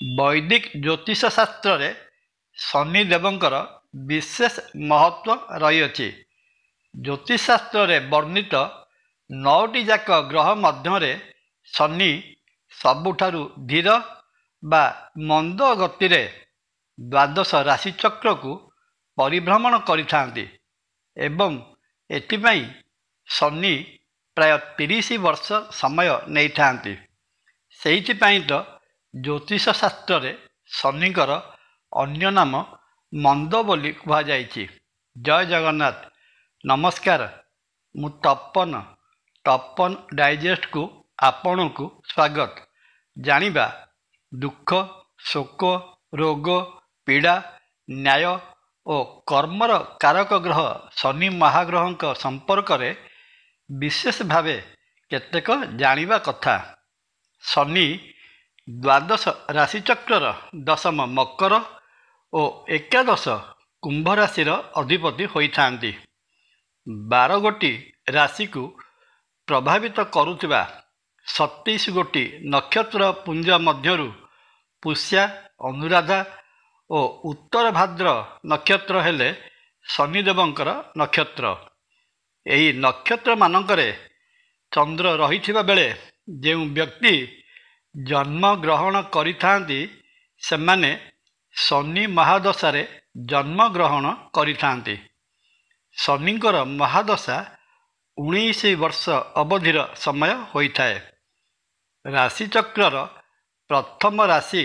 ବୈଦିକ ଜ୍ୟୋତିଷ ଶାସ୍ତ୍ରରେ ଶନିଦେବଙ୍କର ବିଶେଷ ମହତ୍ତ୍ୱ ରହିଅଛି। ଜ୍ୟୋତିଷଶାସ୍ତ୍ରରେ ବର୍ଣ୍ଣିତ 9ଟି ଯାକ ଗ୍ରହ ମଧ୍ୟରେ ଶନି ସବୁଠାରୁ ଧୀର ବା ମନ୍ଦ ଗତିରେ ଦ୍ୱାଦଶ ରାଶିଚକ୍ରକୁ ପରିଭ୍ରମଣ କରିଥାନ୍ତି ଏବଂ ଏଥିପାଇଁ ଶନି ପ୍ରାୟ 30 ବର୍ଷ ସମୟ ନେଇଥାନ୍ତି। ସେଇଥିପାଇଁ ତ ଜ୍ୟୋତିଷ ଶାସ୍ତ୍ରରେ ଶନିଙ୍କର ଅନ୍ୟ ନାମ ମନ୍ଦ ବୋଲି କୁହାଯାଇଛି। ଜୟ ଜଗନ୍ନାଥ। ନମସ୍କାର, ମୁଁ ତପନ ଡାଇଜେଷ୍ଟକୁ ଆପଣଙ୍କୁ ସ୍ୱାଗତ। ଜାଣିବା ଦୁଃଖ, ଶୋକ, ରୋଗ, ପୀଡ଼ା, ନ୍ୟାୟ ଓ କର୍ମର କାରକ ଗ୍ରହ ଶନି ମହାଗ୍ରହଙ୍କ ସମ୍ପର୍କରେ ବିଶେଷ ଭାବେ କେତେକ ଜାଣିବା କଥା। ଶନି ଦ୍ୱାଦଶ ରାଶିଚକ୍ରର 10ମ ମକର ଓ ଏକାଦଶ କୁମ୍ଭ ରାଶିର ଅଧିପତି ହୋଇଥାନ୍ତି। 12 ଗୋଟି ରାଶିକୁ ପ୍ରଭାବିତ କରୁଥିବା 27 ଗୋଟି ନକ୍ଷତ୍ର ପୁଞ୍ଜ ମଧ୍ୟରୁ ପୁଷ୍ୟା, ଅନୁରାଧା ଓ ଉତ୍ତର ଭାଦ୍ର ନକ୍ଷତ୍ର ହେଲେ ଶନିଦେବଙ୍କର ନକ୍ଷତ୍ର। ଏହି ନକ୍ଷତ୍ରମାନଙ୍କରେ ଚନ୍ଦ୍ର ରହିଥିବା ବେଳେ ଯେଉଁ ବ୍ୟକ୍ତି ଜନ୍ମ ଗ୍ରହଣ କରିଥାନ୍ତି ସେମାନେ ଶନି ମହାଦଶାରେ ଜନ୍ମଗ୍ରହଣ କରିଥାନ୍ତି। ଶନିଙ୍କର ମହାଦଶା 19 ବର୍ଷ ଅବଧିର ସମୟ ହୋଇଥାଏ। ରାଶିଚକ୍ରର ପ୍ରଥମ ରାଶି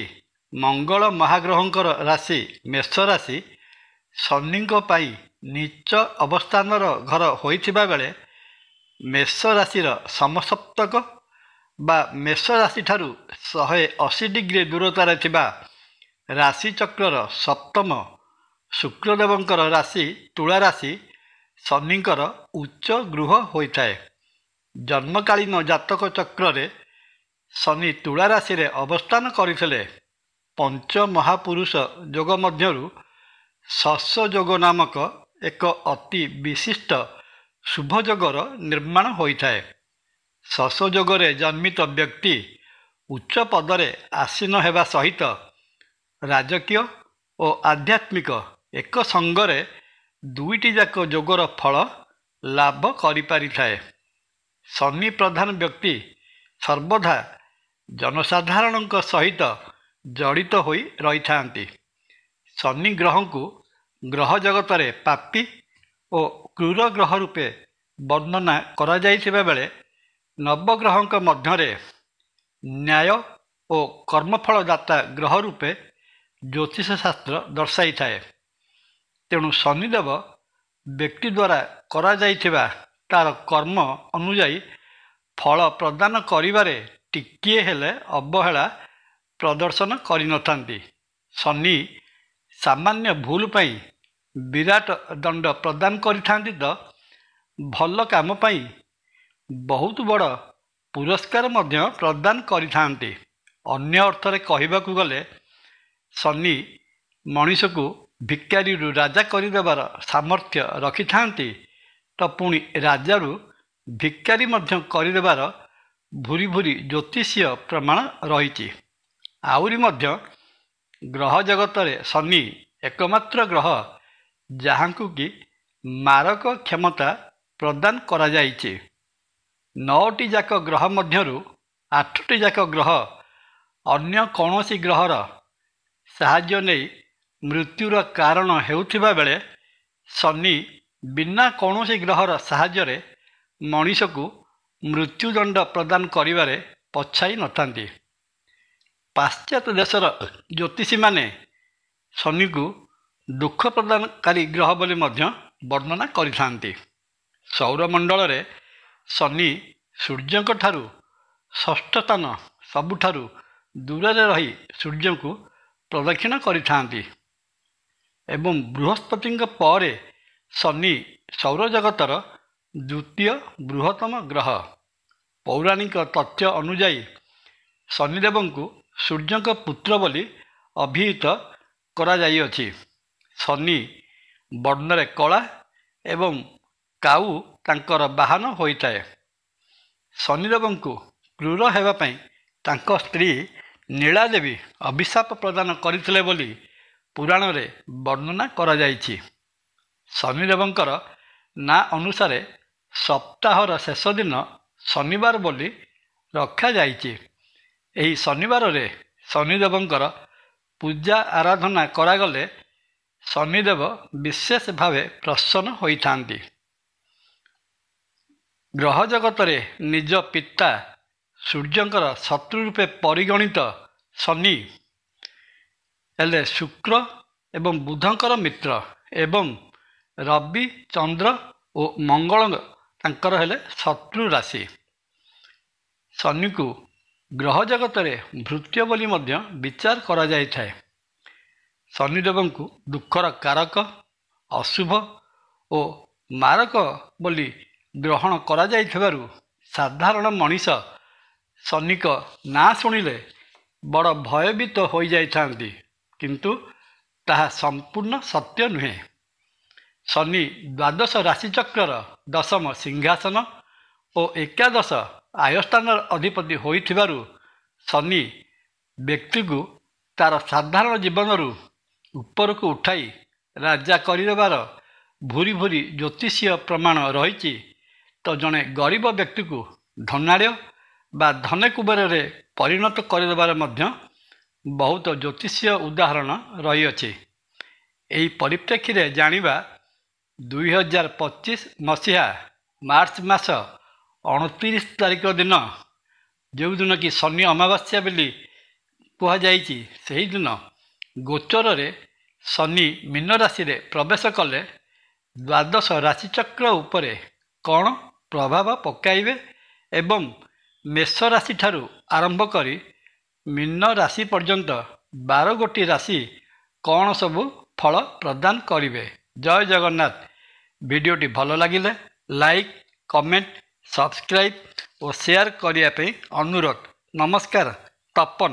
ମଙ୍ଗଳ ମହାଗ୍ରହଙ୍କର ରାଶି ମେଷ ରାଶି ଶନିଙ୍କ ପାଇଁ ନୀଚ ଅବସ୍ଥାନର ଘର ହୋଇଥିବା ବେଳେ ମେଷ ରାଶିର ସମସପ୍ତକ ବା ମେଷ ରାଶିଠାରୁ 180 ଡିଗ୍ରୀ ଦୂରତାରେ ଥିବା ରାଶିଚକ୍ରର ସପ୍ତମ ଶୁକ୍ରଦେବଙ୍କର ରାଶି ତୁଳା ରାଶି ଶନିଙ୍କର ଉଚ୍ଚ ଗୃହ ହୋଇଥାଏ। ଜନ୍ମକାଳୀନ ଜାତକ ଚକ୍ରରେ ଶନି ତୁଳା ରାଶିରେ ଅବସ୍ଥାନ କରିଥିଲେ ପଞ୍ଚ ମହାପୁରୁଷ ଯୋଗ ମଧ୍ୟରୁ ଶଶ ଯୋଗ ନାମକ ଏକ ଅତି ବିଶିଷ୍ଟ ଶୁଭ ଯୋଗର ନିର୍ମାଣ ହୋଇଥାଏ। ଶଶ ଯୋଗରେ ଜନ୍ମିତ ବ୍ୟକ୍ତି ଉଚ୍ଚ ପଦରେ ଆସୀନ ହେବା ସହିତ ରାଜକୀୟ ଓ ଆଧ୍ୟାତ୍ମିକ ଏକ ସଙ୍ଗରେ ଦୁଇଟି ଯାକ ଯୋଗର ଫଳ ଲାଭ କରିପାରିଥାଏ। ଶନି ପ୍ରଧାନ ବ୍ୟକ୍ତି ସର୍ବଦା ଜନସାଧାରଣଙ୍କ ସହିତ ଜଡ଼ିତ ହୋଇ ରହିଥାନ୍ତି। ଶନି ଗ୍ରହଙ୍କୁ ଗ୍ରହ ଜଗତରେ ପାପୀ ଓ କ୍ରୂର ଗ୍ରହ ରୂପେ ବର୍ଣ୍ଣନା କରାଯାଇଥିବା ବେଳେ ନବଗ୍ରହଙ୍କ ମଧ୍ୟରେ ନ୍ୟାୟ ଓ କର୍ମଫଳଦାତା ଗ୍ରହ ରୂପେ ଜ୍ୟୋତିଷ ଶାସ୍ତ୍ର ଦର୍ଶାଇଥାଏ। ତେଣୁ ଶନିଦେବ ବ୍ୟକ୍ତି ଦ୍ୱାରା କରାଯାଇଥିବା ତାର କର୍ମ ଅନୁଯାୟୀ ଫଳ ପ୍ରଦାନ କରିବାରେ ଟିକିଏ ହେଲେ ଅବହେଳା ପ୍ରଦର୍ଶନ କରିନଥାନ୍ତି। ଶନି ସାମାନ୍ୟ ଭୁଲ ପାଇଁ ବିରାଟ ଦଣ୍ଡ ପ୍ରଦାନ କରିଥାନ୍ତି ତ ଭଲ କାମ ପାଇଁ ବହୁତ ବଡ଼ ପୁରସ୍କାର ମଧ୍ୟ ପ୍ରଦାନ କରିଥାନ୍ତି। ଅନ୍ୟ ଅର୍ଥରେ କହିବାକୁ ଗଲେ ଶନି ମଣିଷକୁ ଭିକାରୀରୁ ରାଜା କରିଦେବାର ସାମର୍ଥ୍ୟ ରଖିଥାନ୍ତି ତ ପୁଣି ରାଜାରୁ ଭିକାରୀ ମଧ୍ୟ କରିଦେବାର ଭୁରି ଭୁରି ଜ୍ୟୋତିଷୀୟ ପ୍ରମାଣ ରହିଛି। ଆହୁରି ମଧ୍ୟ ଗ୍ରହ ଜଗତରେ ଶନି ଏକମାତ୍ର ଗ୍ରହ ଯାହାଙ୍କୁ କି ମାରକ କ୍ଷମତା ପ୍ରଦାନ କରାଯାଇଛି। 9ଟି ଯାକ ଗ୍ରହ ମଧ୍ୟରୁ 8ଟି ଯାକ ଗ୍ରହ ଅନ୍ୟ କୌଣସି ଗ୍ରହର ସାହାଯ୍ୟ ନେଇ ମୃତ୍ୟୁର କାରଣ ହେଉଥିବା ବେଳେ ଶନି ବିନା କୌଣସି ଗ୍ରହର ସାହାଯ୍ୟରେ ମଣିଷକୁ ମୃତ୍ୟୁଦଣ୍ଡ ପ୍ରଦାନ କରିବାରେ ପଛାଇ ନଥାନ୍ତି। ପାଶ୍ଚାତ୍ୟ ଦେଶର ଜ୍ୟୋତିଷୀମାନେ ଶନିକୁ ଦୁଃଖ ପ୍ରଦାନକାରୀ ଗ୍ରହ ବୋଲି ମଧ୍ୟ ବର୍ଣ୍ଣନା କରିଥାନ୍ତି। ସୌରମଣ୍ଡଳରେ ଶନି ସୂର୍ଯ୍ୟଙ୍କ ଠାରୁ ଷଷ୍ଠ ସ୍ଥାନ ସବୁଠାରୁ ଦୂରରେ ରହି ସୂର୍ଯ୍ୟଙ୍କୁ ପ୍ରଦକ୍ଷିଣ କରିଥାନ୍ତି ଏବଂ ବୃହସ୍ପତିଙ୍କ ପରେ ଶନି ସୌରଜଗତର ଦ୍ୱିତୀୟ ବୃହତ୍ତମ ଗ୍ରହ। ପୌରାଣିକ ତଥ୍ୟ ଅନୁଯାୟୀ ଶନିଦେବଙ୍କୁ ସୂର୍ଯ୍ୟଙ୍କ ପୁତ୍ର ବୋଲି ଅଭିହିତ କରାଯାଇଅଛି। ଶନି ବର୍ଣ୍ଣରେ କଳା ଏବଂ କାଉ ତାଙ୍କର ବାହନ ହୋଇଥାଏ। ଶନିଦେବଙ୍କୁ କ୍ରୂର ହେବା ପାଇଁ ତାଙ୍କ ସ୍ତ୍ରୀ ନୀଳାଦେବୀ ଅଭିଶାପ ପ୍ରଦାନ କରିଥିଲେ ବୋଲି ପୁରାଣରେ ବର୍ଣ୍ଣନା କରାଯାଇଛି। ଶନିଦେବଙ୍କର ନାଁ ଅନୁସାରେ ସପ୍ତାହର ଶେଷ ଦିନ ଶନିବାର ବୋଲି ରଖାଯାଇଛି। ଏହି ଶନିବାରରେ ଶନିଦେବଙ୍କର ପୂଜା ଆରାଧନା କରାଗଲେ ଶନିଦେବ ବିଶେଷ ଭାବେ ପ୍ରସନ୍ନ ହୋଇଥାନ୍ତି। ଗ୍ରହ ଜଗତରେ ନିଜ ପିତା ସୂର୍ଯ୍ୟଙ୍କର ଶତ୍ରୁ ରୂପେ ପରିଗଣିତ ଶନି ହେଲେ ଶୁକ୍ର ଏବଂ ବୁଧଙ୍କର ମିତ୍ର ଏବଂ ରବି, ଚନ୍ଦ୍ର ଓ ମଙ୍ଗଳ ତାଙ୍କର ହେଲେ ଶତ୍ରୁ ରାଶି। ଶନିକୁ ଗ୍ରହ ଜଗତରେ ଭୃତ୍ୟ ବୋଲି ମଧ୍ୟ ବିଚାର କରାଯାଇଥାଏ। ଶନିଦେବଙ୍କୁ ଦୁଃଖର କାରକ, ଅଶୁଭ ଓ ମାରକ ବୋଲି ଗ୍ରହଣ କରାଯାଇଥିବାରୁ ସାଧାରଣ ମଣିଷ ଶନିଙ୍କ ନାଁ ଶୁଣିଲେ ବଡ଼ ଭୟଭୀତ ହୋଇଯାଇଥାନ୍ତି, କିନ୍ତୁ ତାହା ସମ୍ପୂର୍ଣ୍ଣ ସତ୍ୟ ନୁହେଁ। ଶନି ଦ୍ୱାଦଶ ରାଶିଚକ୍ରର ଦଶମ ସିଂହାସନ ଓ ଏକାଦଶ ଆୟସ୍ଥାନର ଅଧିପତି ହୋଇଥିବାରୁ ଶନି ବ୍ୟକ୍ତିକୁ ତାର ସାଧାରଣ ଜୀବନରୁ ଉପରକୁ ଉଠାଇ ରାଜା କରିଦେବାର ଭୁରି ଭୁରି ଜ୍ୟୋତିଷୀୟ ପ୍ରମାଣ ରହିଛି, ତ ଜଣେ ଗରିବ ବ୍ୟକ୍ତିକୁ ଧନାଢ଼୍ୟ ବା ଧନୀ କୁବେରରେ ପରିଣତ କରିଦେବାର ମଧ୍ୟ ବହୁତ ଜ୍ୟୋତିଷୀୟ ଉଦାହରଣ ରହିଅଛି। ଏହି ପରିପ୍ରେକ୍ଷୀରେ ଜାଣିବା 2025 ମସିହା ମାର୍ଚ୍ଚ ମାସ 29 ତାରିଖ ଦିନ, ଯେଉଁଦିନ କି ଶନି ଅମାବାସ୍ୟା ବୋଲି କୁହାଯାଇଛି, ସେହିଦିନ ଗୋଚରରେ ଶନି ମୀନ ରାଶିରେ ପ୍ରବେଶ କଲେ ଦ୍ୱାଦଶ ରାଶିଚକ୍ର ଉପରେ କ'ଣ ପ୍ରଭାବ ପକାଇବେ ଏବଂ ମେଷ ରାଶିଠାରୁ ଆରମ୍ଭ କରି ମୀନ ରାଶି ପର୍ଯ୍ୟନ୍ତ 12 ଗୋଟି ରାଶି କ'ଣ ସବୁ ଫଳ ପ୍ରଦାନ କରିବେ। ଜୟ ଜଗନ୍ନାଥ। ଭିଡ଼ିଓଟି ଭଲ ଲାଗିଲେ ଲାଇକ୍, କମେଣ୍ଟ, ସବସ୍କ୍ରାଇବ୍ ଓ ସେୟାର କରିବା ପାଇଁ ଅନୁରୋଧ। ନମସ୍କାର। ତପନ।